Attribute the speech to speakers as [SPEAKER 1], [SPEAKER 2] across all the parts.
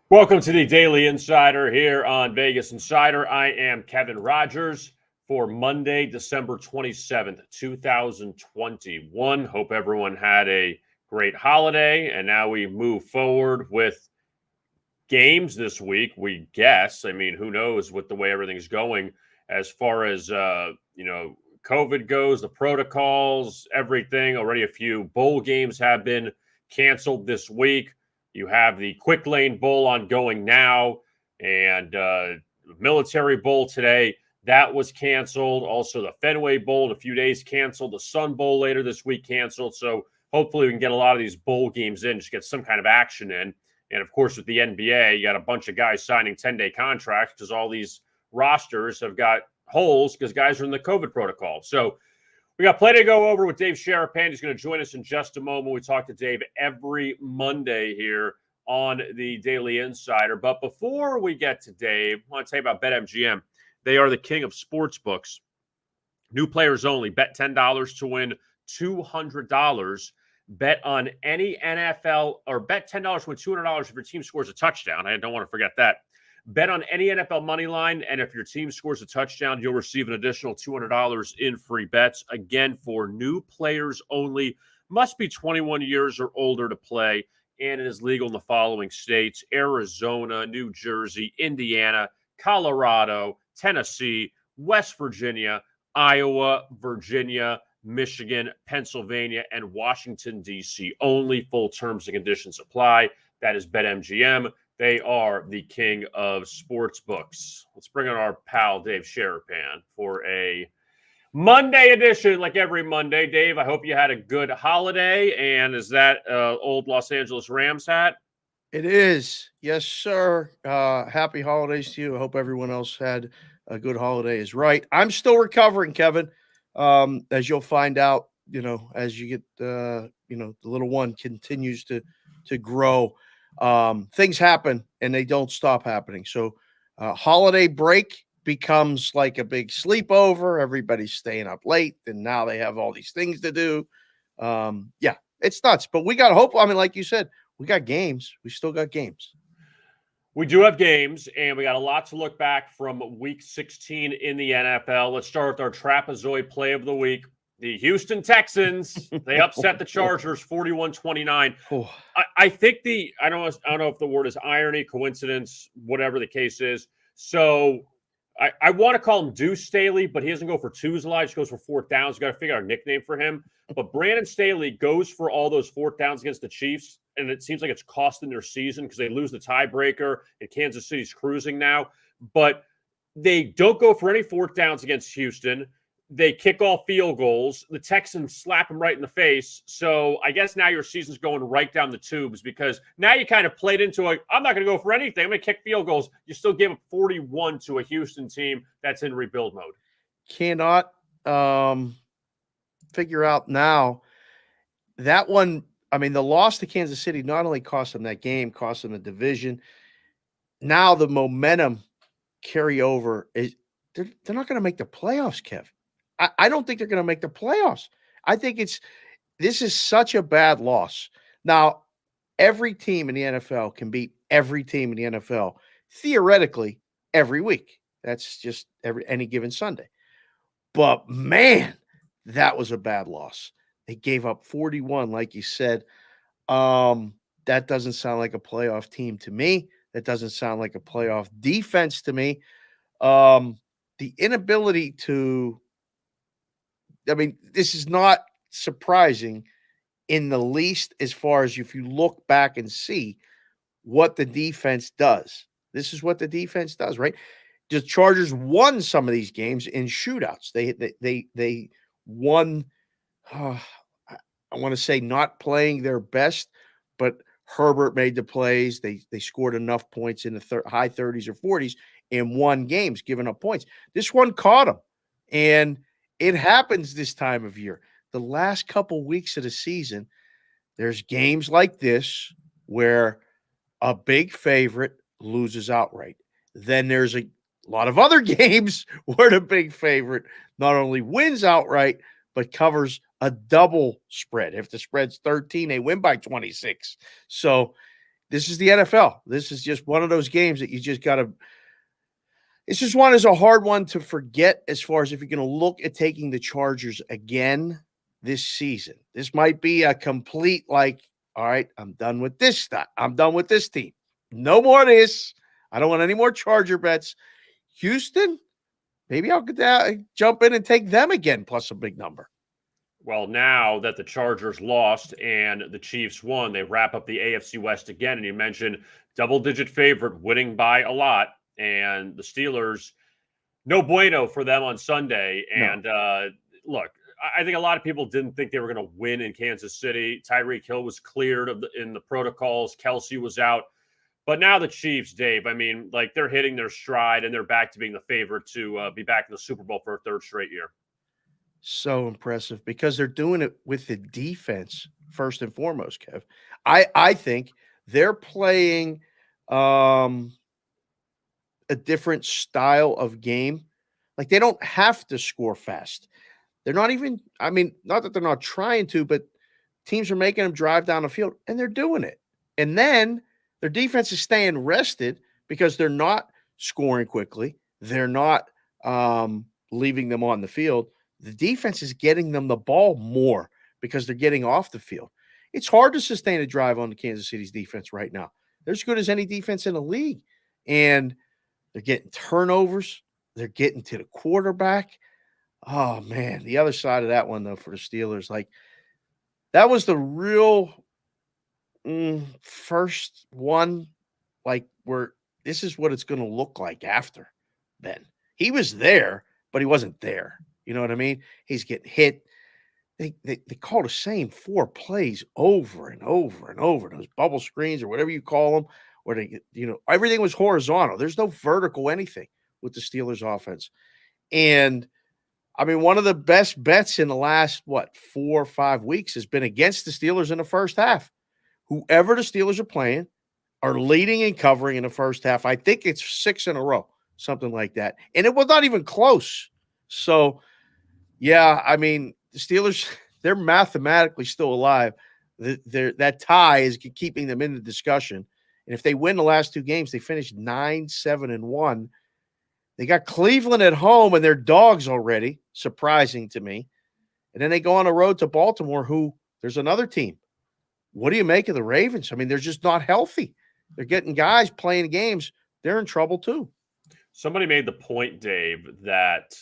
[SPEAKER 1] Welcome to the Daily Insider here on Vegas Insider. I am Kevin Rogers for Monday, December 27th, 2021. Hope everyone had a great holiday. And now we move forward with games this week, we guess. I mean, who knows with the way everything's going as far as, COVID goes, the protocols, everything. Already a few bowl games have been canceled this week. You have the Quick Lane Bowl ongoing now, and Military Bowl today. That was canceled. Also, the Fenway Bowl in a few days canceled. The Sun Bowl later this week canceled. So hopefully we can get a lot of these bowl games in, just get some kind of action in. And of course, with the NBA, you got a bunch of guys signing 10-day contracts because all these rosters have got holes because guys are in the COVID protocol. So we got plenty to go over with Dave Sharapan. He's going to join us in just a moment. We talk to Dave every Monday here on the Daily Insider. But before we get to Dave, I want to tell you about BetMGM. They are the king of sports books. New players only. Bet $10 to win $200. Bet on any NFL, or bet $10 to win $200 if your team scores a touchdown. I don't want to forget that. Bet on any NFL money line, and if your team scores a touchdown, you'll receive an additional $200 in free bets. Again, for new players only. Must be 21 years or older to play, and it is legal in the following states: Arizona, New Jersey, Indiana, Colorado, Tennessee, West Virginia, Iowa, Virginia, Michigan, Pennsylvania, and Washington, D.C. Only. Full terms and conditions apply. That is BetMGM. They are the king of sports books. Let's bring on our pal, Dave Sharapan, for a Monday edition, like every Monday. Dave, I hope you had a good holiday. And is that old Los Angeles Rams hat?
[SPEAKER 2] It is. Yes, sir. Happy holidays to you. I hope everyone else had a good holiday is right. I'm still recovering, Kevin. As you'll find out, as you get, the little one continues to grow. Things happen and they don't stop happening. So holiday break becomes like a big sleepover. Everybody's staying up late and now they have all these things to do. It's nuts, but we got hope. I mean, like you said, we got games. We still got games.
[SPEAKER 1] We do have games, and we got a lot to look back from Week 16 in the NFL. Let's start with our trapezoid play of the week. The Houston Texans, they upset the Chargers 41-29. I think I don't know if the word is irony, coincidence, whatever the case is. So I want to call him Deuce Staley, but he doesn't go for twos a lot. He just goes for fourth downs. Got to figure out a nickname for him. But Brandon Staley goes for all those fourth downs against the Chiefs, and it seems like it's costing their season because they lose the tiebreaker, and Kansas City's cruising now. But they don't go for any fourth downs against Houston. They kick off field goals. The Texans slap them right in the face. So I guess now your season's going right down the tubes because now you kind of played into I'm not going to go for anything. I'm going to kick field goals. You still gave up 41 to a Houston team that's in rebuild mode.
[SPEAKER 2] Cannot figure out now that one. I mean, the loss to Kansas City not only cost them that game, cost them the division. Now the momentum carryover is they're not going to make the playoffs, Kev. I don't think they're going to make the playoffs. I think this is such a bad loss. Now, every team in the NFL can beat every team in the NFL theoretically every week. That's just any given Sunday. But man, that was a bad loss. They gave up 41, like you said. That doesn't sound like a playoff team to me. That doesn't sound like a playoff defense to me. The inability to, this is not surprising in the least as far as if you look back and see what the defense does. This is what the defense does, right? The Chargers won some of these games in shootouts. They won. I want to say not playing their best, but Herbert made the plays. They scored enough points in the high 30s or 40s and won games, giving up points. This one caught them, and it happens this time of year. The last couple weeks of the season, there's games like this where a big favorite loses outright. Then there's a lot of other games where the big favorite not only wins outright, but covers a double spread. If the spread's 13, they win by 26. So this is the NFL. This is just one of those games that you just got to. It's just one is a hard one to forget as far as if you're going to look at taking the Chargers again this season. This might be a complete all right, I'm done with this stuff. I'm done with this team. No more of this. I don't want any more Charger bets. Houston, maybe I'll jump in and take them again plus a big number.
[SPEAKER 1] Well, now that the Chargers lost and the Chiefs won, they wrap up the AFC West again. And you mentioned double-digit favorite, winning by a lot. And the Steelers, no bueno for them on Sunday. And look, I think a lot of people didn't think they were going to win in Kansas City. Tyreek Hill was cleared in the protocols. Kelsey was out. But now the Chiefs, Dave, I mean, they're hitting their stride and they're back to being the favorite to be back in the Super Bowl for a third straight year.
[SPEAKER 2] So impressive because they're doing it with the defense first and foremost, Kev. I think they're playing a different style of game. Like they don't have to score fast. They're not even, I mean, not that they're not trying to, but teams are making them drive down the field and they're doing it. And then their defense is staying rested because they're not scoring quickly. They're not leaving them on the field. The defense is getting them the ball more because they're getting off the field. It's hard to sustain a drive on the Kansas City's defense right now. They're as good as any defense in the league. And they're getting turnovers. They're getting to the quarterback. Oh, man. The other side of that one, though, for the Steelers, that was the real first one, where this is what it's going to look like after Ben. He was there, but he wasn't there. You know what I mean? He's getting hit. They call the same 4 plays over and over and over. Those bubble screens or whatever you call them, where everything was horizontal. There's no vertical anything with the Steelers offense. And I mean, one of the best bets in the last, 4 or 5 weeks has been against the Steelers in the first half. Whoever the Steelers are playing are leading and covering in the first half. I think it's 6 in a row, something like that. And it was not even close. So, yeah, I mean, the Steelers, they're mathematically still alive. That tie is keeping them in the discussion. And if they win the last 2 games, they finish 9-7-1. They got Cleveland at home, and they're dogs already, surprising to me. And then they go on the road to Baltimore, who there's another team. What do you make of the Ravens? I mean, they're just not healthy. They're getting guys playing games. They're in trouble too.
[SPEAKER 1] Somebody made the point, Dave, that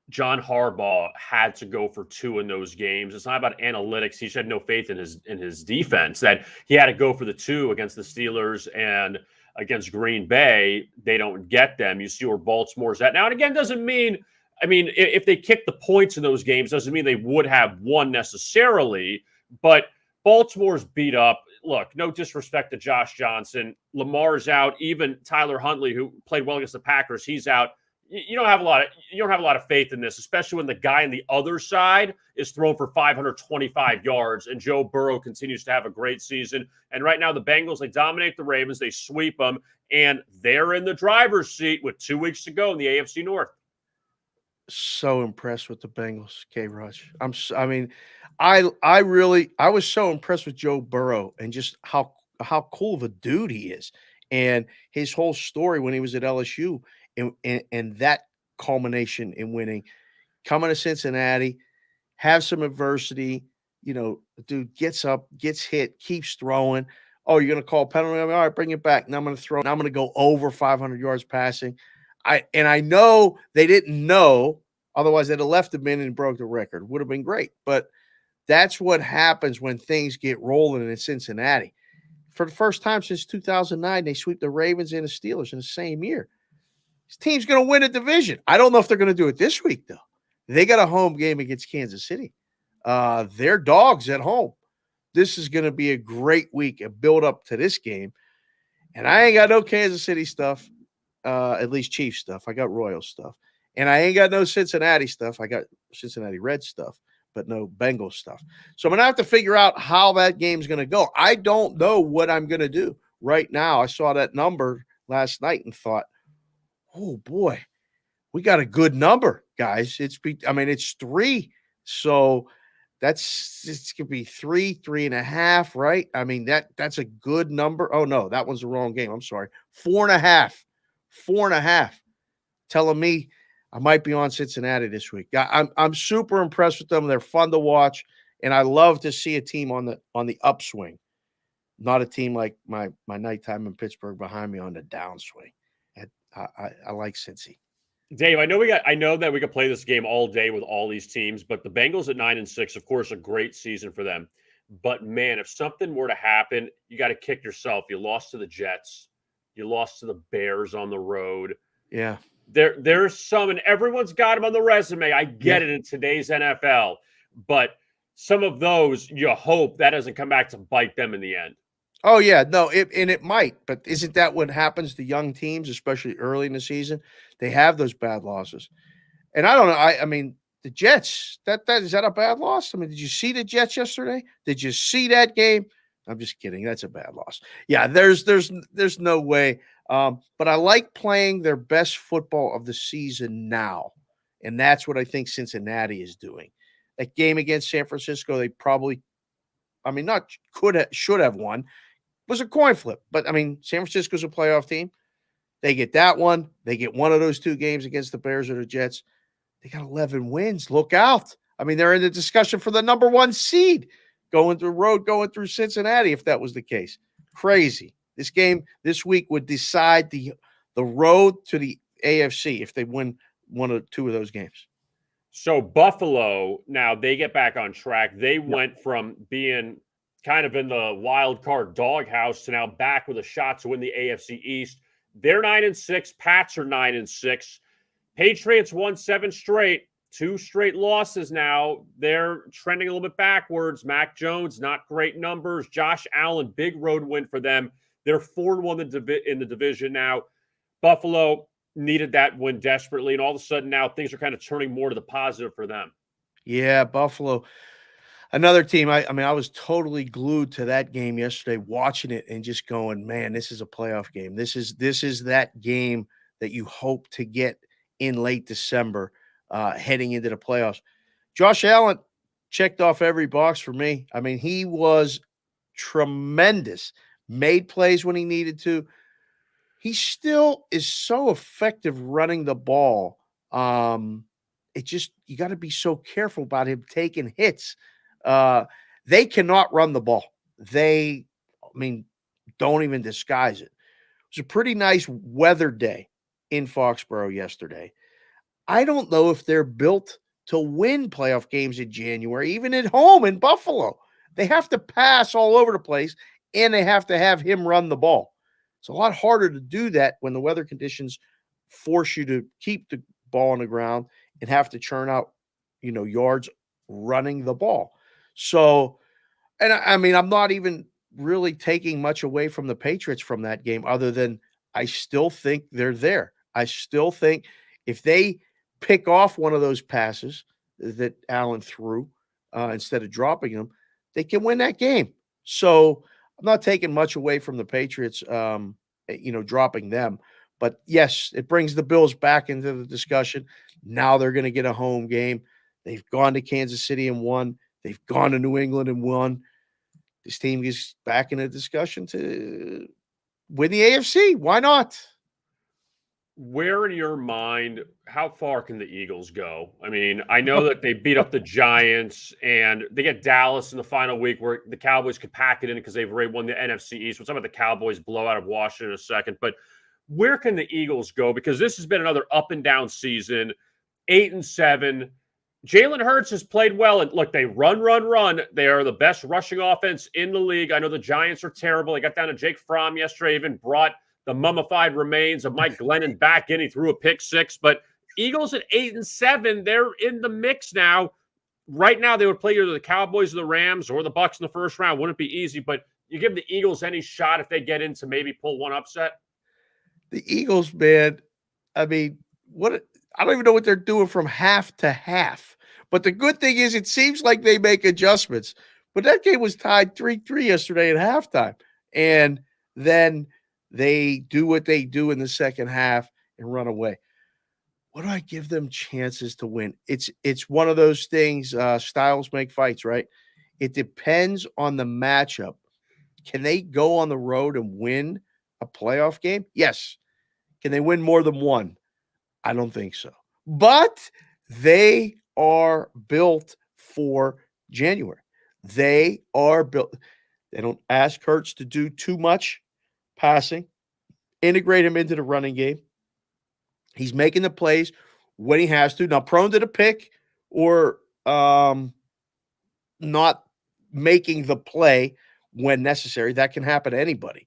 [SPEAKER 1] John Harbaugh had to go for 2 in those games. It's not about analytics. He had no faith in his defense, that he had to go for the 2 against the Steelers and against Green Bay. They don't get them. You see where Baltimore's at now. And again, doesn't mean, I mean, if they kick the points in those games, doesn't mean they would have won necessarily, but Baltimore's beat up. Look, no disrespect to Josh Johnson. Lamar's out. Even Tyler Huntley, who played well against the Packers, he's out. You don't have a lot of faith in this, especially when the guy on the other side is thrown for 525 yards and Joe Burrow continues to have a great season. And right now the Bengals, they dominate the Ravens, they sweep them, and they're in the driver's seat with 2 weeks to go in the AFC North.
[SPEAKER 2] So impressed with the Bengals, K-Raj. I was so impressed with Joe Burrow and just how cool of a dude he is. And his whole story when he was at LSU and that culmination in winning, coming to Cincinnati, have some adversity, dude gets up, gets hit, keeps throwing. Oh, you're going to call a penalty? All right, bring it back. Now I'm going to throw. Now I'm going to go over 500 yards passing. I know they didn't know, otherwise they'd have left him in and broke the record. Would have been great. But that's what happens when things get rolling in Cincinnati. For the first time since 2009, they sweep the Ravens and the Steelers in the same year. This team's going to win a division. I don't know if they're going to do it this week, though. They got a home game against Kansas City. They're dogs at home. This is going to be a great week, a build up to this game. And I ain't got no Kansas City stuff, at least Chiefs stuff. I got Royals stuff. And I ain't got no Cincinnati stuff. I got Cincinnati Reds stuff, but no Bengals stuff. So I'm going to have to figure out how that game's going to go. I don't know what I'm going to do right now. I saw that number last night and thought, oh, boy, we got a good number, guys. It's 3. So It's gonna be 3.5, right? I mean, that's a good number. Oh no, that was the wrong game. I'm sorry. 4.5. 4.5. Telling me I might be on Cincinnati this week. I'm super impressed with them. They're fun to watch, and I love to see a team on the upswing, not a team like my nighttime in Pittsburgh behind me on the downswing. I like Cincy.
[SPEAKER 1] Dave, I know that we could play this game all day with all these teams, but the Bengals at 9-6, of course, a great season for them. But man, if something were to happen, you got to kick yourself. You lost to the Jets, you lost to the Bears on the road.
[SPEAKER 2] Yeah.
[SPEAKER 1] There's some, and everyone's got them on the resume. I get it in today's NFL, but some of those you hope that doesn't come back to bite them in the end.
[SPEAKER 2] Oh yeah, no, it might, but isn't that what happens to young teams, especially early in the season? They have those bad losses, and I don't know. I mean, the Jets. That is that a bad loss? I mean, did you see the Jets yesterday? Did you see that game? I'm just kidding. That's a bad loss. Yeah, there's no way. But I like playing their best football of the season now, and that's what I think Cincinnati is doing. That game against San Francisco, they probably, I mean, not should have won. Was a coin flip, but I mean, San Francisco's a playoff team. They get that one. They get one of those two games against the Bears or the Jets. They got 11 wins. Look out. I mean, they're in the discussion for the number 1 seed going through Cincinnati if that was the case. Crazy. This game this week would decide the road to the AFC if they win one or two of those games.
[SPEAKER 1] So Buffalo, now they get back on track. They went from being kind of in the wild card doghouse to now back with a shot to win the AFC East. They're 9-6. Pats are 9-6. Patriots won 7 straight, 2 straight losses now. They're trending a little bit backwards. Mac Jones, not great numbers. Josh Allen, big road win for them. They're 4-1 in the division now. Buffalo needed that win desperately, and all of a sudden now things are kind of turning more to the positive for them.
[SPEAKER 2] Yeah, Buffalo. Another team, I mean, I was totally glued to that game yesterday, watching it and just going, man, this is a playoff game. This is that game that you hope to get in late December, heading into the playoffs. Josh Allen checked off every box for me. I mean, he was tremendous, made plays when he needed to. He still is so effective running the ball. You got to be so careful about him taking hits. They cannot run the ball. Don't even disguise it. It was a pretty nice weather day in Foxborough yesterday. I don't know if they're built to win playoff games in January, even at home in Buffalo. They have to pass all over the place, and they have to have him run the ball. It's a lot harder to do that when the weather conditions force you to keep the ball on the ground and have to churn out, yards running the ball. So, and I mean, I'm not even really taking much away from the Patriots from that game other than I still think they're there. I still think if they pick off one of those passes that Allen threw instead of dropping them, they can win that game. So I'm not taking much away from the Patriots, dropping them. But yes, it brings the Bills back into the discussion. Now they're going to get a home game. They've gone to Kansas City and won. They've gone to New England and won. This team is back in a discussion to win the AFC. Why not?
[SPEAKER 1] Where in your mind, how far can the Eagles go? I mean, I know that they beat up the Giants and they get Dallas in the final week where the Cowboys could pack it in because they've already won the NFC East. We'll talk about the Cowboys blowout of Washington in a second. But where can the Eagles go? Because this has been another up and down season, 8-7. Jalen Hurts has played well. And look, they run. They are the best rushing offense in the league. I know the Giants are terrible. They got down to Jake Fromm yesterday, even brought the mummified remains of Mike Glennon back in. He threw a pick 6. But Eagles at 8-7, they're in the mix now. Right now, they would play either the Cowboys or the Rams or the Bucs in the first round. Wouldn't be easy, but you give the Eagles any shot if they get in to maybe pull one upset?
[SPEAKER 2] The Eagles, man, I mean, I don't even know what they're doing from half to half. But the good thing is it seems like they make adjustments. But that game was tied 3-3 yesterday at halftime. And then they do what they do in the second half and run away. what do I give them chances to win? It's one of those things, styles make fights, right? It depends on the matchup. Can they go on the road and win a playoff game? Yes. Can they win more than one? I don't think so. But they are built for January. They are built. They don't ask Hurts to do too much passing, integrate him into the running game. He's making the plays when he has to. Now, prone to the pick or not making the play when necessary. That can happen to anybody.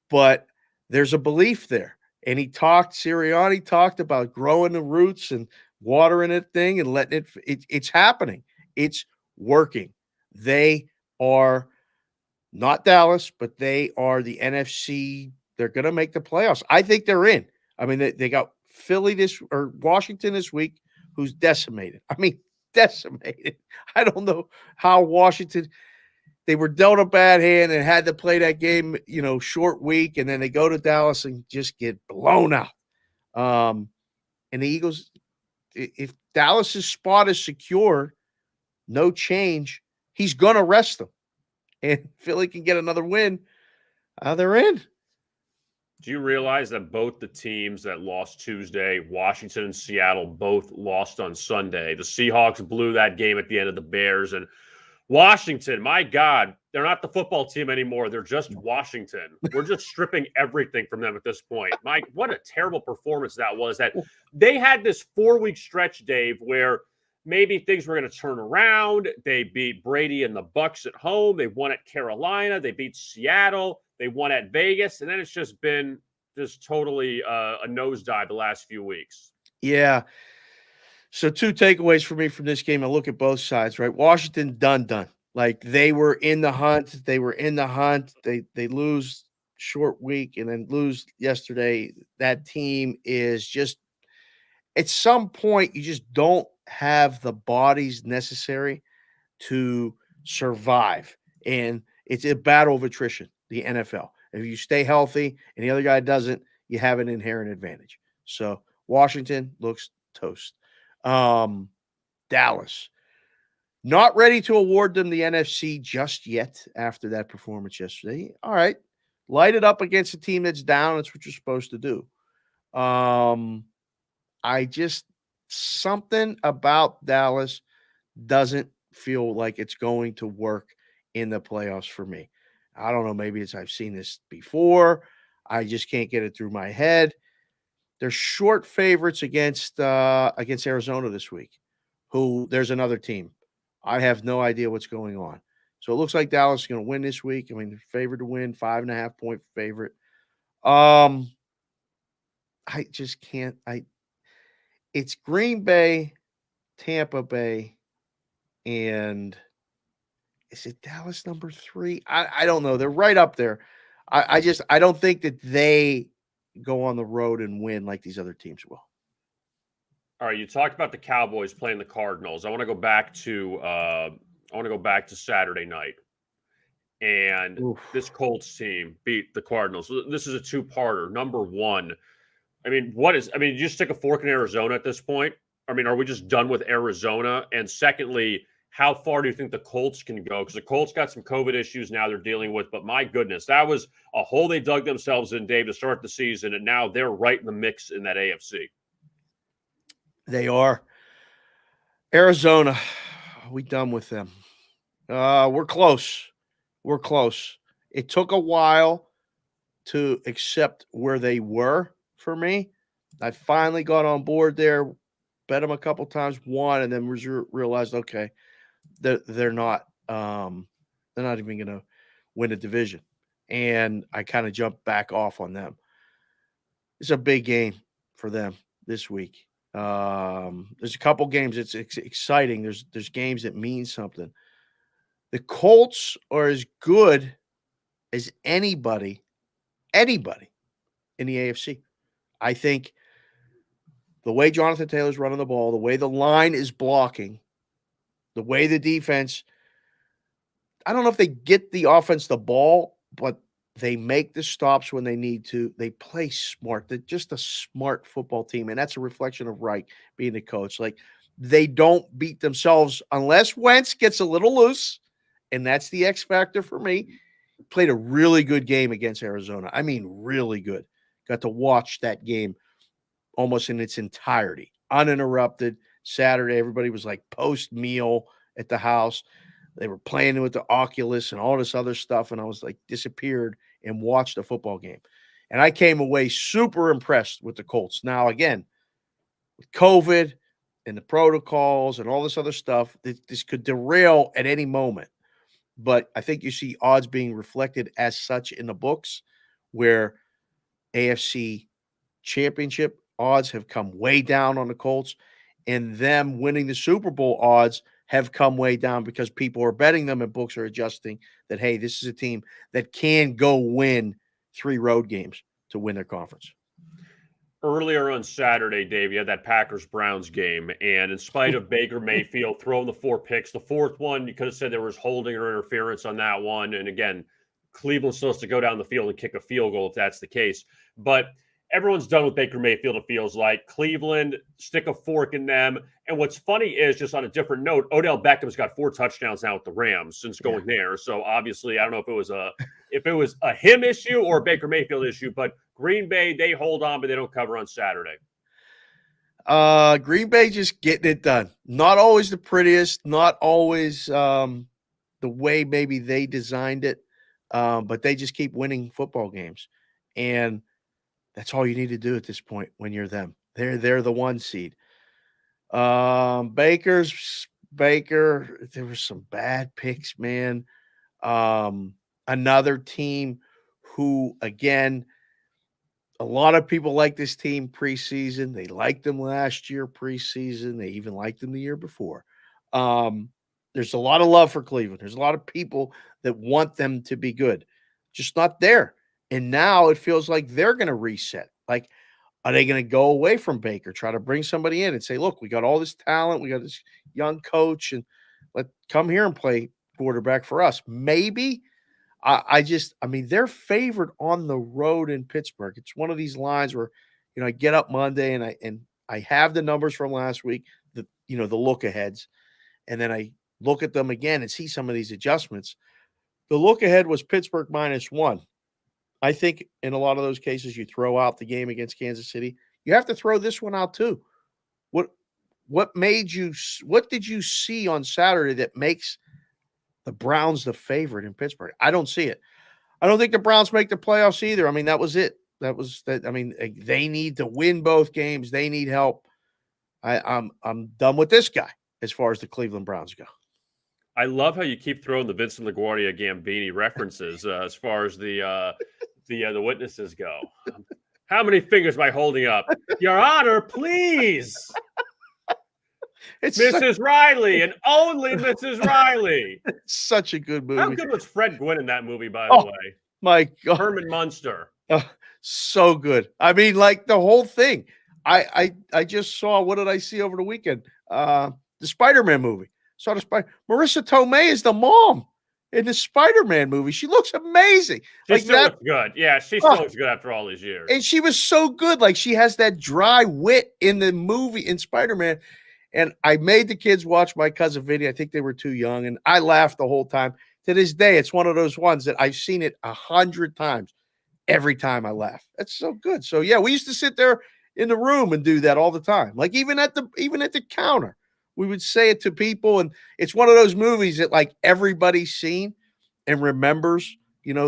[SPEAKER 2] But there's a belief there. And Sirianni talked about growing the roots and watering that thing and letting it's happening. It's working. They are not Dallas, but they are the NFC. They're going to make the playoffs. I think they're in. I mean, they got Washington this week, who's decimated. I mean, decimated. I don't know how Washington, they were dealt a bad hand and had to play that game, short week, and then they go to Dallas and just get blown out. And the Eagles, if Dallas's spot is secure, no change, he's going to rest them. And Philly can get another win. They're in.
[SPEAKER 1] Do you realize that both the teams that lost Tuesday, Washington and Seattle, both lost on Sunday? The Seahawks blew that game at the end of the Bears. And Washington, my God, they're not the football team anymore. They're just Washington. We're just stripping everything from them at this point. Mike, what a terrible performance that was. That they had this 4-week stretch, Dave, where maybe things were going to turn around. They beat Brady and the Bucs at home. They won at Carolina. They beat Seattle. They won at Vegas. And then it's just been just totally a nosedive the last few weeks.
[SPEAKER 2] Yeah. So 2 takeaways for me from this game. I look at both sides, right? Washington done. Like they were in the hunt. They lose short week and then lose yesterday. That team is just, at some point, you just don't have the bodies necessary to survive. And it's a battle of attrition, the NFL. If you stay healthy and the other guy doesn't, you have an inherent advantage. So Washington looks toast. Dallas, not ready to award them the NFC just yet after that performance yesterday. All right. Light it up against a team that's down. That's what you're supposed to do. Something about Dallas doesn't feel like it's going to work in the playoffs for me. I don't know. Maybe I've seen this before. I just can't get it through my head. They're short favorites against Arizona this week, who there's another team. I have no idea what's going on. So it looks like Dallas is going to win this week. I mean, they're favored to win, 5.5 point favorite. I just can't. It's Green Bay, Tampa Bay, and is it Dallas number 3? I don't know. They're right up there. I don't think that they go on the road and win like these other teams will.
[SPEAKER 1] All right, you talked about the Cowboys playing the Cardinals. I want to go back to Saturday night. And this Colts team beat the Cardinals. This is a 2-parter. Number one, you just stick a fork in Arizona at this point? I mean, are we just done with Arizona? And secondly, how far do you think the Colts can go? Because the Colts got some COVID issues now they're dealing with. But my goodness, that was a hole they dug themselves in, Dave, to start the season. And now they're right in the mix in that AFC.
[SPEAKER 2] They are. Arizona, we done with them. We're close. It took a while to accept where they were for me. I finally got on board there, bet them a couple times, won, and then realized, okay, they're not even going to win a division. And I kind of jumped back off on them. It's a big game for them this week. There's a couple games. It's exciting. There's games that mean something. The Colts are as good as anybody in the AFC. I think the way Jonathan Taylor's running the ball, the way the line is blocking, the way the defense, I don't know if they get the offense the ball, but They make the stops when they need to. They play smart. They're just a smart football team, and that's a reflection of Reich being the coach. Like, they don't beat themselves unless Wentz gets a little loose, and that's the X factor for me. Played a really good game against Arizona. I mean, really good. Got to watch that game almost in its entirety, uninterrupted. Saturday, everybody was like post-meal at the house. They were playing with the Oculus and all this other stuff, and I was like disappeared and watched a football game. And I came away super impressed with the Colts. Now, again, with COVID and the protocols and all this other stuff, this could derail at any moment. But I think you see odds being reflected as such in the books, where AFC championship odds have come way down on the Colts, and them winning the Super Bowl odds have come way down because people are betting them and books are adjusting that, hey, this is a team that can go win 3 road games to win their conference.
[SPEAKER 1] Earlier on Saturday, Dave, you had that Packers-Browns game, and in spite of Baker Mayfield throwing the 4 picks, the fourth one, you could have said there was holding or interference on that one. And again, Cleveland's supposed to go down the field and kick a field goal if that's the case. But everyone's done with Baker Mayfield, it feels like. Cleveland, stick a fork in them. And what's funny is, just on a different note, Odell Beckham's got 4 touchdowns now with the Rams since going there. So obviously, I don't know if it was a him issue or a Baker Mayfield issue, but Green Bay, they hold on, but they don't cover on Saturday.
[SPEAKER 2] Green Bay just getting it done. Not always the prettiest, not always the way maybe they designed it, but they just keep winning football games. And that's all you need to do at this point when you're them. They're the 1 seed. Baker, there were some bad picks, man. Another team who, again, a lot of people like this team preseason. They liked them last year preseason. They even liked them the year before. There's a lot of love for Cleveland. There's a lot of people that want them to be good, just not there. And now it feels like they're going to reset. Like, are they going to go away from Baker, try to bring somebody in and say, look, we got all this talent, we got this young coach, and come here and play quarterback for us? Maybe. I mean, they're favored on the road in Pittsburgh. It's one of these lines where, I get up Monday and I have the numbers from last week, the look aheads, and then I look at them again and see some of these adjustments. The look ahead was Pittsburgh -1. I think in a lot of those cases, you throw out the game against Kansas City. You have to throw this one out too. What did you see on Saturday that makes the Browns the favorite in Pittsburgh? I don't see it. I don't think the Browns make the playoffs either. I mean, that was it. I mean, they need to win both games. They need help. I'm done with this guy as far as the Cleveland Browns go.
[SPEAKER 1] I love how you keep throwing the Vincent LaGuardia Gambini references as far as the witnesses go. How many fingers am I holding up? Your Honor, please. It's Mrs. Riley and only Mrs. Riley.
[SPEAKER 2] It's such a good movie.
[SPEAKER 1] How good was Fred Gwynn in that movie, by the way?
[SPEAKER 2] My God.
[SPEAKER 1] Herman Munster.
[SPEAKER 2] So good. I mean, like the whole thing. I just saw, what did I see over the weekend? The Spider-Man movie. Saw Marissa Tomei is the mom in the Spider-Man movie. She looks amazing.
[SPEAKER 1] She still looks good. Yeah, she still looks good after all these years.
[SPEAKER 2] And she was so good. Like, she has that dry wit in the movie in Spider-Man. And I made the kids watch my cousin Vinny. I think they were too young, and I laughed the whole time. To this day, it's one of those ones that I've seen it 100 times. Every time I laugh. That's so good. So yeah, we used to sit there in the room and do that all the time. Like, even at the counter, we would say it to people, and it's one of those movies that like everybody's seen and remembers,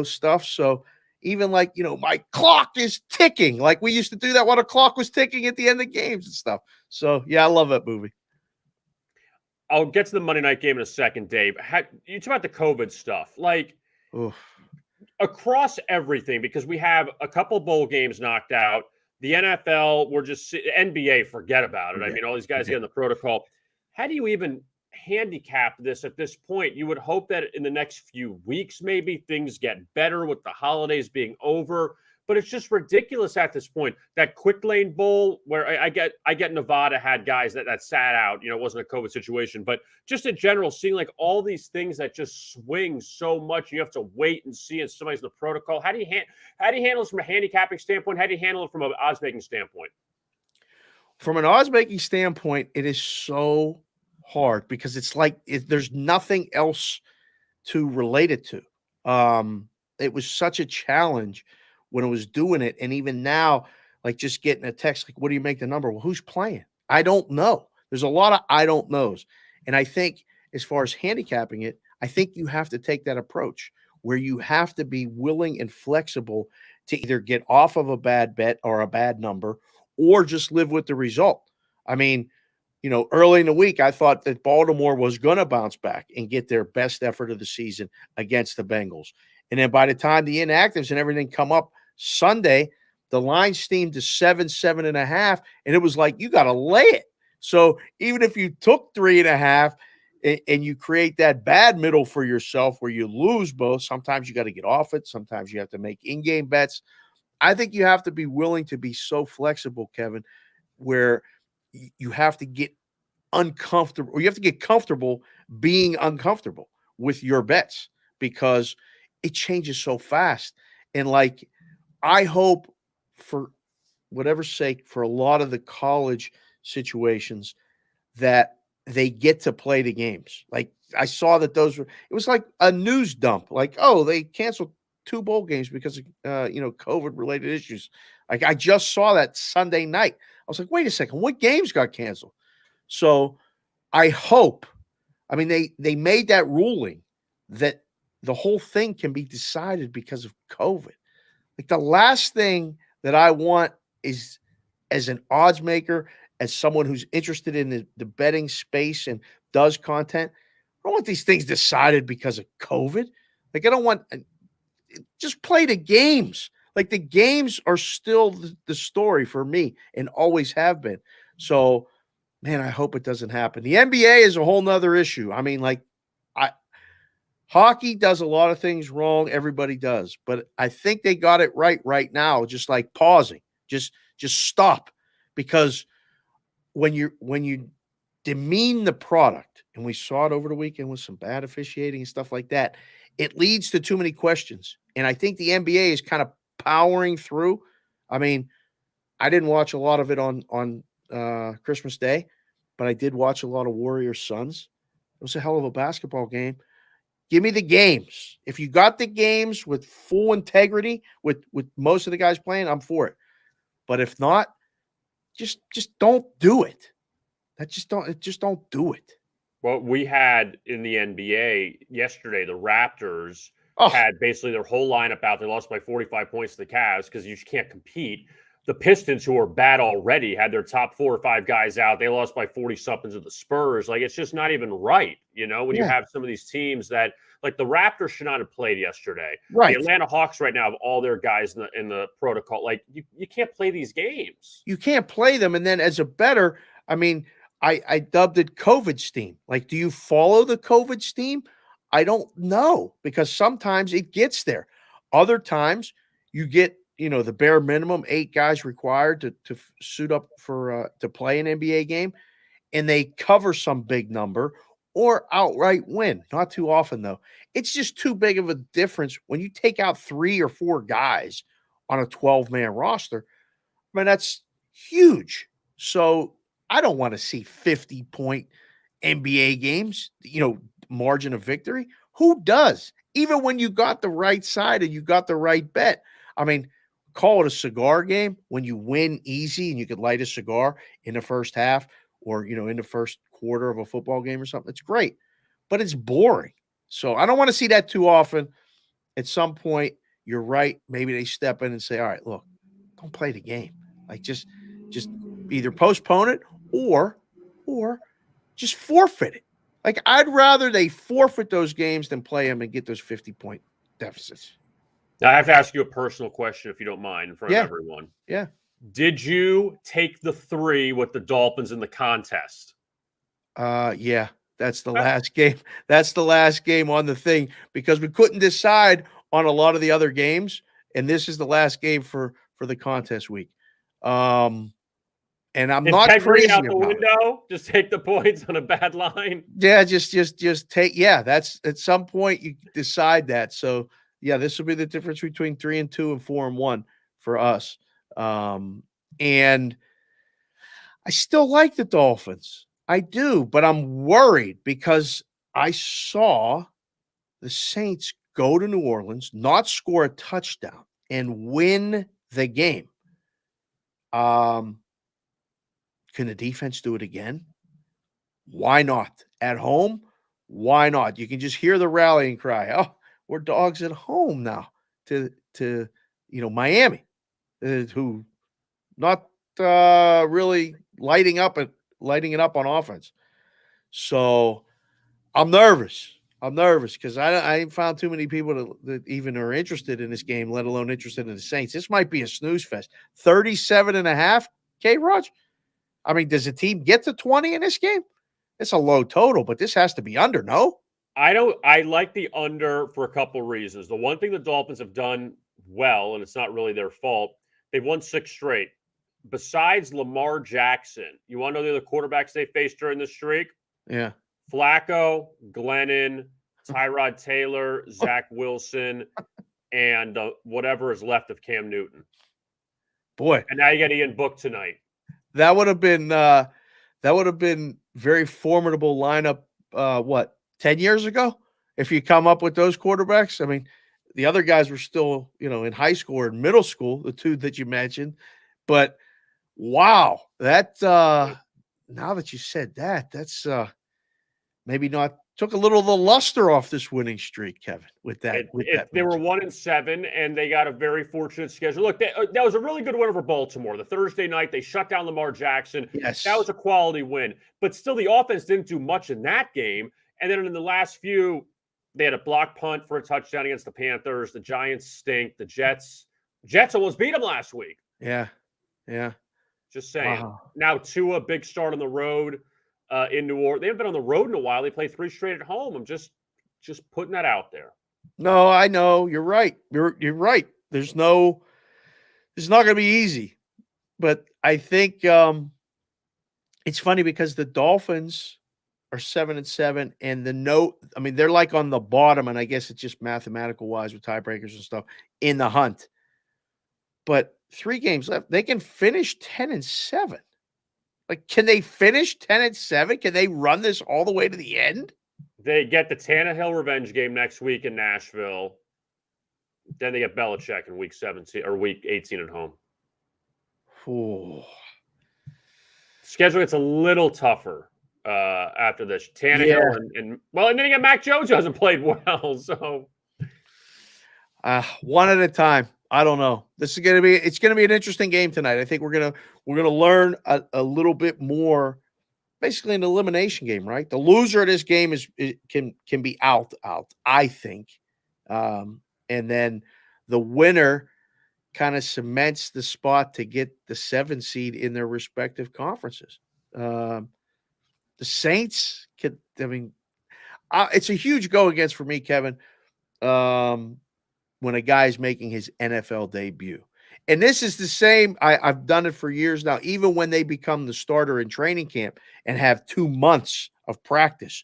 [SPEAKER 2] stuff. So even like, my clock is ticking. Like, we used to do that while the clock was ticking at the end of games and stuff. So yeah, I love that movie.
[SPEAKER 1] I'll get to the Monday night game in a second, Dave. You talk about the COVID stuff, like across everything, because we have a couple bowl games knocked out. The NFL, NBA, forget about it. I mean, all these guys get in the protocol. How do you even handicap this at this point? You would hope that in the next few weeks, maybe things get better with the holidays being over. but it's just ridiculous at this point. That quick lane bowl where I get Nevada had guys that sat out, it wasn't a COVID situation, but just in general, seeing like all these things that just swing so much, you have to wait and see, and somebody's in the protocol. How do you handle this from a handicapping standpoint? How do you handle it from an odds making standpoint?
[SPEAKER 2] From an odds making standpoint, it is so hard because it's like there's nothing else to relate it to. It was such a challenge when I was doing it. And even now, like just getting a text, like, what do you make the number? Well, who's playing? I don't know. There's a lot of I don't knows. And I think as far as handicapping it, I think you have to take that approach where you have to be willing and flexible to either get off of a bad bet or a bad number or just live with the result. I mean, early in the week, I thought that Baltimore was going to bounce back and get their best effort of the season against the Bengals. And then by the time the inactives and everything come up Sunday, the line steamed to 7.5, and it was like, you got to lay it. So even if you took 3.5 and you create that bad middle for yourself where you lose both, sometimes you got to get off it. Sometimes you have to make in-game bets. I think you have to be willing to be so flexible, Kevin, where you have to get uncomfortable, or you have to get comfortable being uncomfortable with your bets because it changes so fast. And like, I hope for whatever's sake, for a lot of the college situations that they get to play the games. Like I saw that it was like a news dump. Like, oh, they canceled 2 bowl games because of, COVID related issues. Like I just saw that Sunday night. I was like, wait a second, what games got canceled? So I hope, they made that ruling that the whole thing can be decided because of COVID. Like the last thing that I want is, as an odds maker, as someone who's interested in the betting space and does content, I don't want these things decided because of COVID. Like I don't want, just play the games. Like the games are still the story for me and always have been. So, man, I hope it doesn't happen. The NBA is a whole nother issue. Hockey does a lot of things wrong. Everybody does, but I think they got it right now. Just like pausing, just stop, because when you demean the product, and we saw it over the weekend with some bad officiating and stuff like that, it leads to too many questions. And I think the NBA is kind of powering through. I didn't watch a lot of it on Christmas Day, but I did watch a lot of Warriors Suns. It was a hell of a basketball game. Give me the games. If you got the games with full integrity, with most of the guys playing, I'm for it. But if not, just don't do it. Just don't do it.
[SPEAKER 1] Well, we had in the NBA yesterday, the Raptors had basically their whole lineup out. They lost by 45 points to the Cavs because you can't compete. The Pistons, who are bad already, had their top 4 or 5 guys out. They lost by 40-something to the Spurs. Like, it's just not even right, when you have some of these teams that, like the Raptors should not have played yesterday.
[SPEAKER 2] Right.
[SPEAKER 1] The Atlanta Hawks right now have all their guys in the protocol. Like, you can't play these games.
[SPEAKER 2] You can't play them. And then as a bettor, I dubbed it COVID steam. Like, do you follow the COVID steam? I don't know, because sometimes it gets there. Other times you get, the bare minimum 8 guys required to suit up for to play an NBA game, and they cover some big number or outright win. Not too often, though. It's just too big of a difference when you take out 3 or 4 guys on a 12-man roster. That's huge. So I don't want to see 50-point NBA games, margin of victory. Who does? Even when you got the right side and you got the right bet. Call it a cigar game when you win easy and you could light a cigar in the first half or, in the first quarter of a football game or something. It's great, but it's boring. So I don't want to see that too often. At some point, you're right. Maybe they step in and say, all right, look, don't play the game. Like just either postpone it or just forfeit it. Like, I'd rather they forfeit those games than play them and get those 50-point deficits.
[SPEAKER 1] Now, I have to ask you a personal question, if you don't mind, in front of everyone.
[SPEAKER 2] Yeah.
[SPEAKER 1] Did you take the 3 with the Dolphins in the contest?
[SPEAKER 2] Yeah. That's the last game. That's the last game on the thing, because we couldn't decide on a lot of the other games. and this is the last game for the contest week. And I'm not
[SPEAKER 1] Integrity
[SPEAKER 2] crazy
[SPEAKER 1] out the
[SPEAKER 2] about it.
[SPEAKER 1] window. Just take the points on a bad line.
[SPEAKER 2] Yeah, just take. Yeah, that's at some point you decide that. So yeah, this will be the difference between 3-2 and 4-1 for us. And I still like the Dolphins. I do, but I'm worried because I saw the Saints go to New Orleans, not score a touchdown, and win the game. Can the defense do it again? Why not? At home? Why not? You can just hear the rallying cry. Oh, we're dogs at home now to Miami, who not really lighting it up on offense. So I'm nervous. Because I ain't found too many people that even are interested in this game, let alone interested in the Saints. This might be a snooze fest. 37.5, K-Raj? I mean, does a team get to 20 in this game? It's a low total, but this has to be under, no?
[SPEAKER 1] I like the under for a couple of reasons. The one thing the Dolphins have done well, and it's not really their fault, they've won 6 straight. Besides Lamar Jackson, you want to know the other quarterbacks they faced during this streak?
[SPEAKER 2] Yeah.
[SPEAKER 1] Flacco, Glennon, Tyrod Taylor, Zach Wilson, and whatever is left of Cam Newton.
[SPEAKER 2] Boy.
[SPEAKER 1] And now you got Ian Book tonight.
[SPEAKER 2] That would have been very formidable lineup, 10 years ago? If you come up with those quarterbacks. I mean, the other guys were still, in high school or in middle school, the two that you mentioned. But wow, that now that you said that, that's maybe not took a little of the luster off this winning streak, Kevin, with that.
[SPEAKER 1] They were 1-7, and they got a very fortunate schedule. Look, that was a really good win over Baltimore. The Thursday night, they shut down Lamar Jackson.
[SPEAKER 2] Yes.
[SPEAKER 1] That was a quality win. But still, the offense didn't do much in that game. And then in the last few, they had a block punt for a touchdown against the Panthers. The Giants stink. The Jets almost beat them last week.
[SPEAKER 2] Yeah.
[SPEAKER 1] Just saying.
[SPEAKER 2] Wow.
[SPEAKER 1] Now, Tua, big start on the road. In New Orleans. They haven't been on the road in a while. They play 3 straight at home. I'm just putting that out there.
[SPEAKER 2] No, I know. You're right. You're right. It's not going to be easy. But I think it's funny because the Dolphins are 7-7, and they're like on the bottom, and I guess it's just mathematical wise with tiebreakers and stuff in the hunt. But 3 games left. They can finish 10-7. Like, can they finish 10-7? Can they run this all the way to the end?
[SPEAKER 1] They get the Tannehill revenge game next week in Nashville. Then they get Belichick in week 17 or week 18 at home.
[SPEAKER 2] Ooh.
[SPEAKER 1] Schedule gets a little tougher after this. Tannehill and then you get Mac Jones, who hasn't played well. So
[SPEAKER 2] one at a time. I don't know. It's going to be an interesting game tonight. I think we're going to learn a little bit more, basically an elimination game, right? The loser of this game can be out, I think. And then the winner kind of cements the spot to get the 7 seed in their respective conferences. The Saints it's a huge go against for me, Kevin. When a guy's making his NFL debut. And this is the same. I've done it for years now, even when they become the starter in training camp and have 2 months of practice.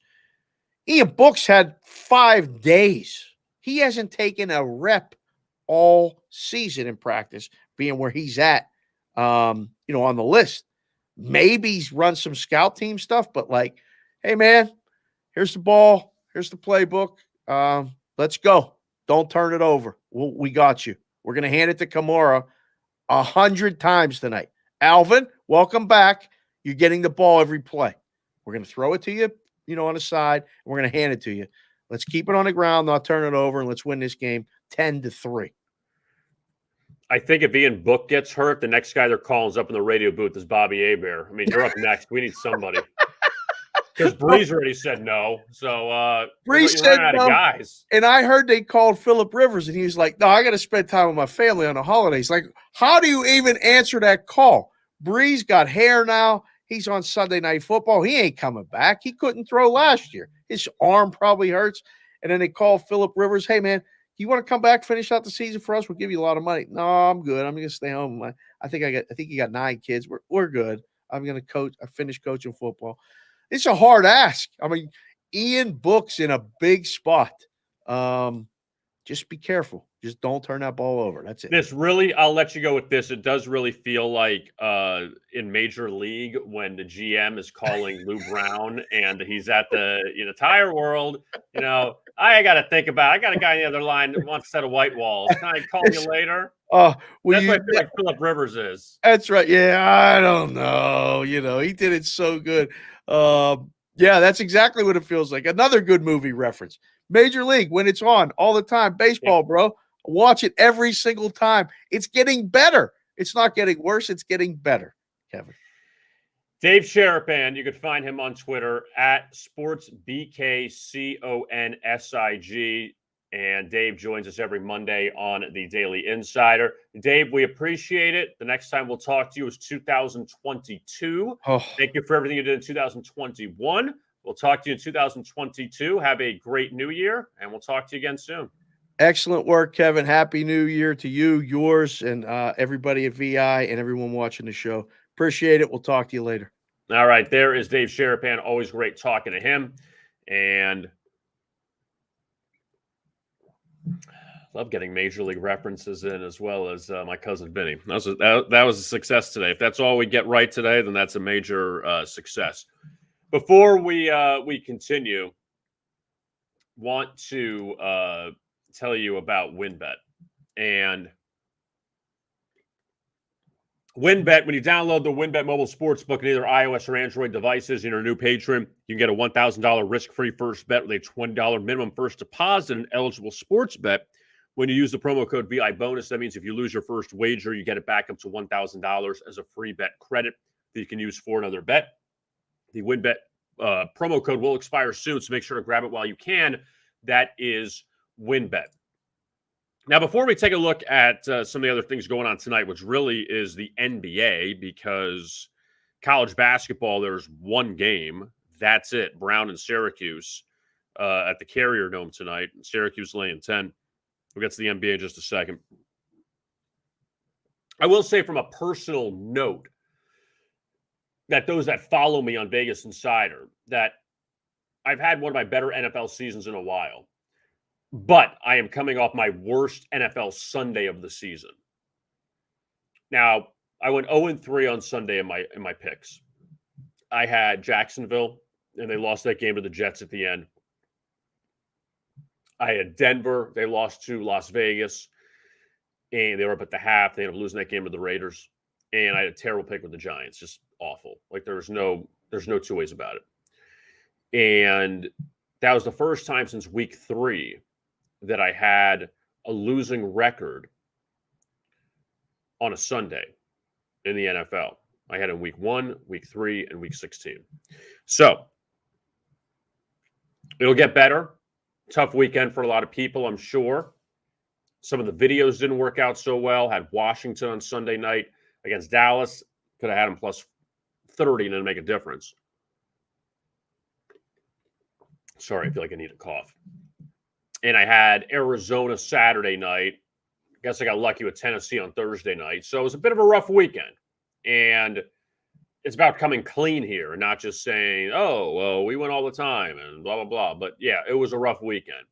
[SPEAKER 2] Ian Book's had 5 days. He hasn't taken a rep all season in practice, being where he's at, on the list. Maybe he's run some scout team stuff, but like, hey, man, here's the ball. Here's the playbook. Let's go. Don't turn it over. We got you. We're going to hand it to Kamara 100 times tonight. Alvin, welcome back. You're getting the ball every play. We're going to throw it to you, on the side, and we're going to hand it to you. Let's keep it on the ground, not turn it over, and let's win this game 10-3.
[SPEAKER 1] I think if Ian Book gets hurt, the next guy they're calling is up in the radio booth is Bobby Hebert. I mean, you're up next. We need somebody. Because Breeze already said no. So
[SPEAKER 2] Breeze said
[SPEAKER 1] out
[SPEAKER 2] no.
[SPEAKER 1] Of guys.
[SPEAKER 2] And I heard they called Phillip Rivers, and he was like, no, I got to spend time with my family on the holidays. Like, how do you even answer that call? Breeze got hair now. He's on Sunday Night Football. He ain't coming back. He couldn't throw last year. His arm probably hurts. And then they call Phillip Rivers, hey, man, can you want to come back, finish out the season for us? We'll give you a lot of money. No, I'm good. I'm going to stay home. I think you got 9 kids. We're good. I'm going to coach. I finished coaching football. It's a hard ask. I mean, Ian Book's in a big spot. Just be careful. Just don't turn that ball over. That's it.
[SPEAKER 1] I'll let you go with this. It does really feel like in Major League when the GM is calling Lou Brown and he's at the Tire World. I got to think about it. I got a guy on the other line that wants a set of white walls. Can I call you later?
[SPEAKER 2] That's
[SPEAKER 1] what I feel like Phillip Rivers is.
[SPEAKER 2] That's right. Yeah, I don't know. He did it so good. Yeah, that's exactly what it feels like. Another good movie reference. Major League, when it's on all the time. Baseball, bro. Watch it every single time. It's getting better. It's not getting worse. It's getting better, Kevin.
[SPEAKER 1] Dave Sharapan, you could find him on Twitter at SportsBKCONSIG. And Dave joins us every Monday on the Daily Insider. Dave, we appreciate it. The next time we'll talk to you is 2022. Thank you for everything you did in 2021. We'll talk to you in 2022. Have a great new year, and we'll talk to you again soon.
[SPEAKER 2] Excellent work, Kevin. Happy New Year to you, yours, and everybody at VI and everyone watching the show. Appreciate it. We'll talk to you later.
[SPEAKER 1] All right. There is Dave Sharapan. Always great talking to him. And love getting Major League references in as well as my cousin Vinny. That was a success today. If that's all we get right today, then that's a major success. Before we continue, want to tell you about WynnBET. And WynnBET, when you download the WynnBET mobile sportsbook on either iOS or Android devices, and you're a new patron, you can get a $1,000 risk-free first bet with a $20 minimum first deposit and eligible sports bet. When you use the promo code VI bonus, that means if you lose your first wager, you get it back up to $1,000 as a free bet credit that you can use for another bet. The WynnBET promo code will expire soon, so make sure to grab it while you can. That is WynnBET. Now, before we take a look at some of the other things going on tonight, which really is the NBA, because college basketball, there's one game. That's it. Brown and Syracuse at the Carrier Dome tonight. Syracuse laying 10. We'll get to the NBA in just a second. I will say from a personal note that those that follow me on Vegas Insider, that I've had one of my better NFL seasons in a while. But I am coming off my worst NFL Sunday of the season. Now, I went 0-3 on Sunday in my picks. I had Jacksonville, and they lost that game to the Jets at the end. I had Denver. They lost to Las Vegas, and they were up at the half. They ended up losing that game to the Raiders. And I had a terrible pick with the Giants. Just awful. Like, there's no two ways about it. And that was the first time since week 3 that I had a losing record on a Sunday in the NFL. I had in week 1, week 3, and week 16. So it'll get better. Tough weekend for a lot of people, I'm sure. Some of the videos didn't work out so well. Had Washington on Sunday night against Dallas. Could have had them plus 30 and it'll make a difference. Sorry, I feel like I need a cough. And I had Arizona Saturday night. I guess I got lucky with Tennessee on Thursday night. So it was a bit of a rough weekend. And it's about coming clean here and not just saying, oh, well, we win all the time and blah, blah, blah. But yeah, it was a rough weekend.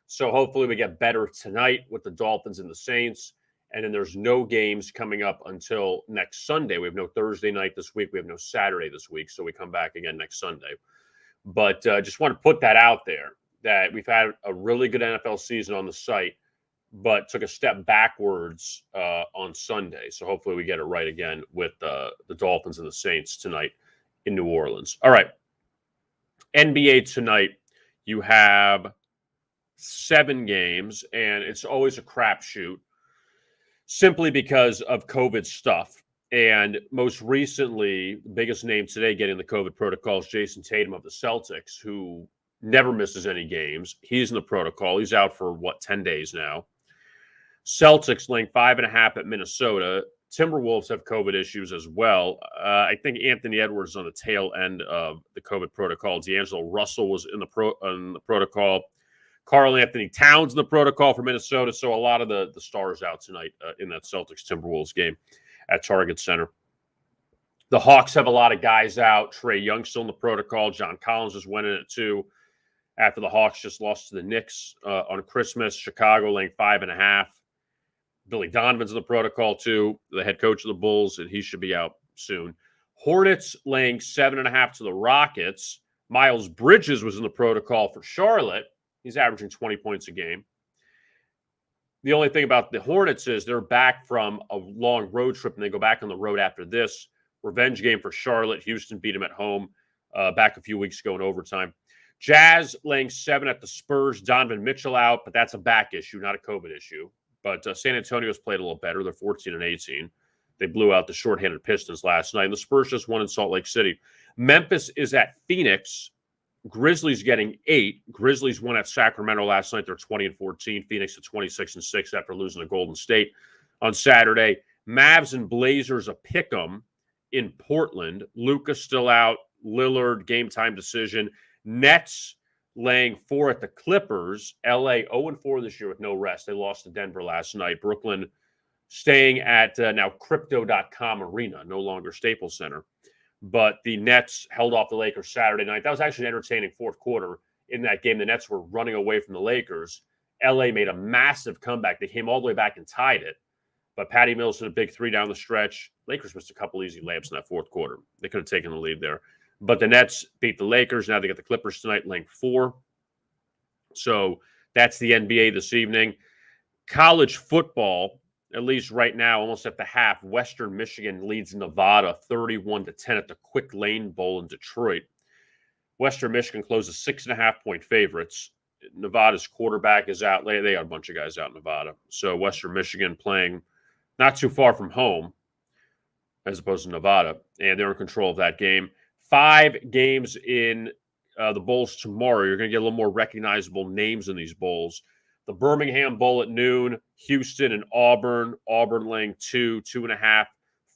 [SPEAKER 1] So hopefully we get better tonight with the Dolphins and the Saints. And then there's no games coming up until next Sunday. We have no Thursday night this week. We have no Saturday this week. So we come back again next Sunday. But just want to put that out there, that we've had a really good NFL season on the site, but took a step backwards on Sunday. So hopefully we get it right again with the Dolphins and the Saints tonight in New Orleans. All right. NBA tonight, you have 7 games, and it's always a crapshoot simply because of COVID stuff. And most recently, the biggest name today getting the COVID protocol is Jason Tatum of the Celtics, who never misses any games. He's in the protocol. He's out for, 10 days now. Celtics laying 5.5 at Minnesota. Timberwolves have COVID issues as well. I think Anthony Edwards is on the tail end of the COVID protocol. D'Angelo Russell was in the protocol. Karl Anthony Towns in the protocol for Minnesota. So a lot of the stars out tonight in that Celtics-Timberwolves game at Target Center. The Hawks have a lot of guys out. Trae Young still in the protocol. John Collins is winning it too. After the Hawks just lost to the Knicks on Christmas. Chicago laying 5.5. Billy Donovan's in the protocol too, the head coach of the Bulls, and he should be out soon. Hornets laying 7.5 to the Rockets. Miles Bridges was in the protocol for Charlotte. He's averaging 20 points a game. The only thing about the Hornets is they're back from a long road trip, and they go back on the road after this. Revenge game for Charlotte. Houston beat them at home back a few weeks ago in overtime. Jazz laying 7 at the Spurs. Donovan Mitchell out, but that's a back issue, not a COVID issue. But San Antonio's played a little better. They're 14-18. They blew out the shorthanded Pistons last night. And the Spurs just won in Salt Lake City. Memphis is at Phoenix. Grizzlies getting 8. Grizzlies won at Sacramento last night. They're 20-14. Phoenix at 26-6 after losing to Golden State on Saturday. Mavs and Blazers a pick'em in Portland. Luka's still out. Lillard, game time decision. Nets laying 4 at the Clippers. LA 0-4 this year with no rest. They lost to Denver last night. Brooklyn staying at now Crypto.com Arena, no longer Staples Center. But the Nets held off the Lakers Saturday night. That was actually an entertaining fourth quarter in that game. The Nets were running away from the Lakers. LA made a massive comeback. They came all the way back and tied it. But Patty Mills hit a big 3 down the stretch. Lakers missed a couple easy layups in that fourth quarter. They could have taken the lead there. But the Nets beat the Lakers. Now they got the Clippers tonight, laying 4. So that's the NBA this evening. College football, at least right now, almost at the half, Western Michigan leads Nevada 31-10 at the Quick Lane Bowl in Detroit. Western Michigan closes 6.5-point favorites. Nevada's quarterback is out. They got a bunch of guys out in Nevada. So Western Michigan playing not too far from home as opposed to Nevada, and they're in control of that game. 5 games in the bowls tomorrow. You're going to get a little more recognizable names in these bowls. The Birmingham Bowl at noon, Houston and Auburn. Auburn laying 2, 2.5.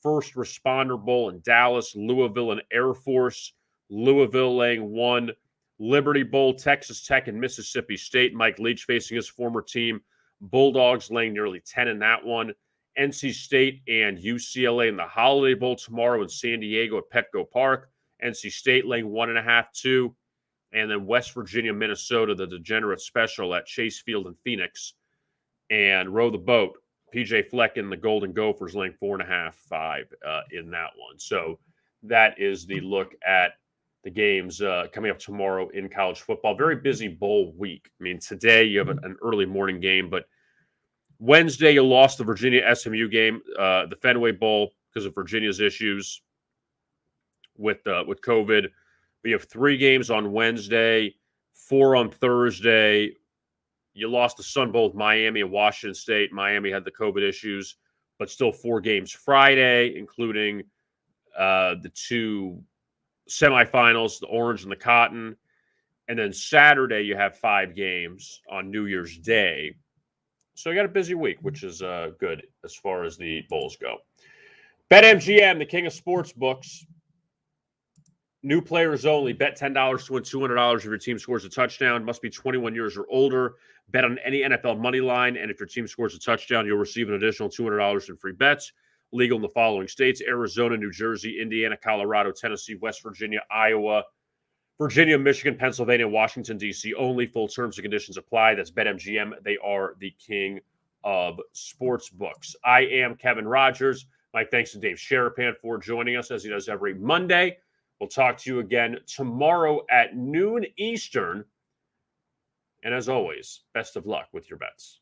[SPEAKER 1] First Responder Bowl in Dallas, Louisville and Air Force. Louisville laying 1. Liberty Bowl, Texas Tech and Mississippi State. Mike Leach facing his former team. Bulldogs laying nearly 10 in that one. NC State and UCLA in the Holiday Bowl tomorrow in San Diego at Petco Park. NC State laying 1.5, 2. And then West Virginia, Minnesota, the Degenerate Special at Chase Field in Phoenix. And row the boat, PJ Fleck and the Golden Gophers laying 4.5, 5 in that one. So that is the look at the games coming up tomorrow in college football. Very busy bowl week. I mean, today you have an early morning game, but Wednesday you lost the Virginia SMU game, the Fenway Bowl, because of Virginia's issues with COVID. We have 3 games on Wednesday, 4 on Thursday. You lost the Sun Bowl with Miami and Washington State. Miami had the COVID issues, but still 4 games Friday, including the 2 semifinals, the Orange and the Cotton. And then Saturday, you have 5 games on New Year's Day. So you got a busy week, which is good as far as the bowls go. BetMGM, the king of sports books. New players only. Bet $10 to win $200 if your team scores a touchdown. Must be 21 years or older. Bet on any NFL money line, and if your team scores a touchdown, you'll receive an additional $200 in free bets. Legal in the following states: Arizona, New Jersey, Indiana, Colorado, Tennessee, West Virginia, Iowa, Virginia, Michigan, Pennsylvania, Washington, D.C. only. Full terms and conditions apply. That's BetMGM. They are the king of sports books. I am Kevin Rogers. My thanks to Dave Sharapan for joining us, as he does every Monday. We'll talk to you again tomorrow at noon Eastern. And as always, best of luck with your bets.